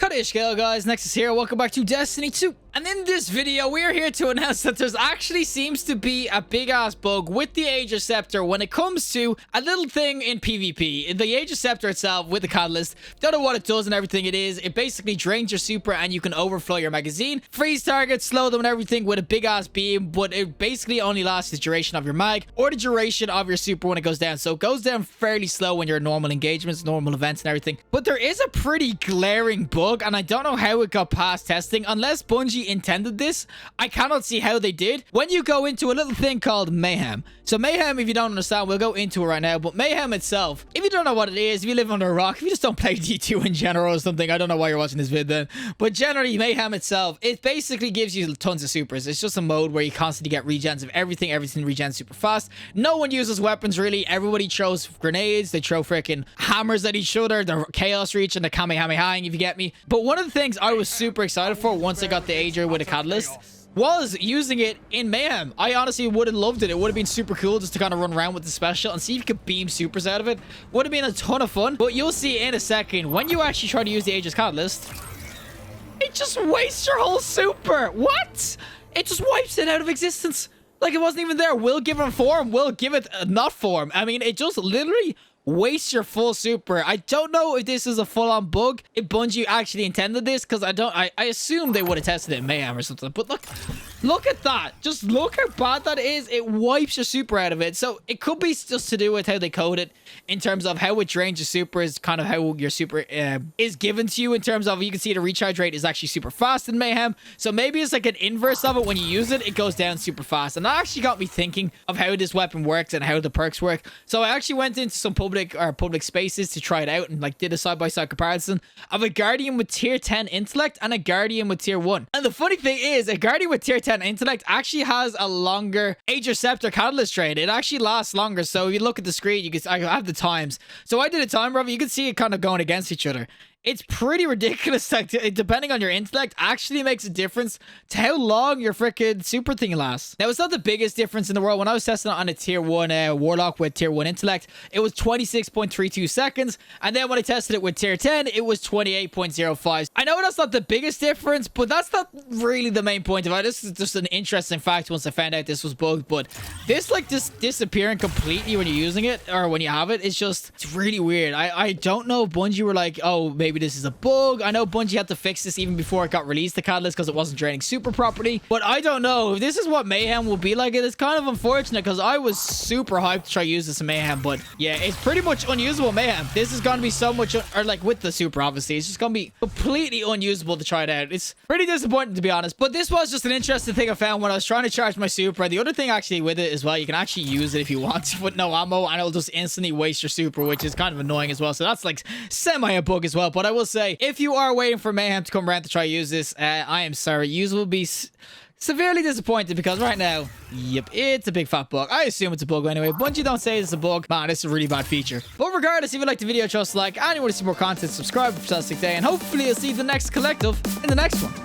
Kadishkale guys, Nexas here, welcome back to Destiny 2. And in this video, we are here to announce that there's actually seems to be a big-ass bug with the Agers Scepter when it comes to a little thing in PvP. The Agers Scepter itself with the catalyst, don't know what it does and everything it is. It basically drains your super and you can overflow your magazine, freeze targets, slow them and everything with a big-ass beam, but it basically only lasts the duration of your mag or the duration of your super when it goes down. So it goes down fairly slow when you're in normal engagements, normal events and everything. But there is a pretty glaring bug and I don't know how it got past testing unless Bungie intended this. I cannot see how they did. When you go into a little thing called mayhem. So mayhem, if you don't understand, we'll go into it right now. But mayhem itself, if you don't know what it is, if you live under a rock, if you just don't play D2 in general or something, I don't know why you're watching this vid then. But generally, mayhem itself, it basically gives you tons of supers. It's just a mode where you constantly get regens of everything. Everything regens super fast. No one uses weapons really. Everybody throws grenades. They throw freaking hammers at each other. The chaos reach and the kamehamehaing, if you get me. But one of the things I was super excited for once I got the Ager with a catalyst was using it in mayhem. I honestly would have loved it. It would have been super cool just to kind of run around with the special and see if you could beam supers out of it. Would have been a ton of fun. But you'll see in a second when you actually try to use the Ager's catalyst, it just wastes your whole super. What? It just wipes it out of existence. Like it wasn't even there. We'll give it form. We'll give it not form. I mean, it just literally waste your full super. I don't know if this is a full-on bug, if Bungie actually intended this, because I assume they would have tested it in mayhem or something. But look at that. Just look how bad that is. It wipes your super out of it. So it could be just to do with how they code it in terms of how it drains your super is kind of how your super is given to you in terms of you can see the recharge rate is actually super fast in mayhem. So maybe it's like an inverse of it. When you use it, it goes down super fast. And that actually got me thinking of how this weapon works and how the perks work. So I actually went into some public spaces to try it out and like did a side-by-side comparison of a Guardian with tier 10 intellect and a Guardian with tier 1. And the funny thing is a Guardian with tier 10 intellect actually has a longer Agers Scepter catalyst trade. It actually lasts longer. So if you look at the screen, you can I have the times. So I did a time, brother. You can see it kind of going against each other. It's pretty ridiculous that depending on your intellect actually makes a difference to how long your freaking super thing lasts. Now, it's not the biggest difference in the world. When I was testing it on a tier 1 warlock with tier 1 intellect, it was 26.32 seconds. And then when I tested it with tier 10, it was 28.05. I know that's not the biggest difference, but that's not really the main point of it. This is just an interesting fact once I found out this was bugged. But this like just disappearing completely when you're using it or when you have it, it's really weird. I don't know if Bungie were like, oh, maybe this is a bug. I know Bungie had to fix this even before it got released, the catalyst, because it wasn't draining super properly. But I don't know if this is what mayhem will be like. It's kind of unfortunate because I was super hyped to try to use this in mayhem. But yeah, it's pretty much unusable mayhem. This is going to be so much, or like with the super, obviously, it's just going to be completely unusable to try it out. It's pretty disappointing, to be honest. But this was just an interesting thing I found when I was trying to charge my super. The other thing actually with it as well, you can actually use it if you want to with no ammo, and it'll just instantly waste your super, which is kind of annoying as well. So that's like semi a bug as well. But I will say, if you are waiting for mayhem to come around to try to use this, I am sorry, you will be severely disappointed because right now, yep, it's a big fat bug. I assume it's a bug anyway. Bungie don't say it's a bug. Man, it's a really bad feature. But regardless, if you liked the video, just like, and you want to see more content, subscribe for Fantastic Day, and hopefully you'll see the next collective in the next one.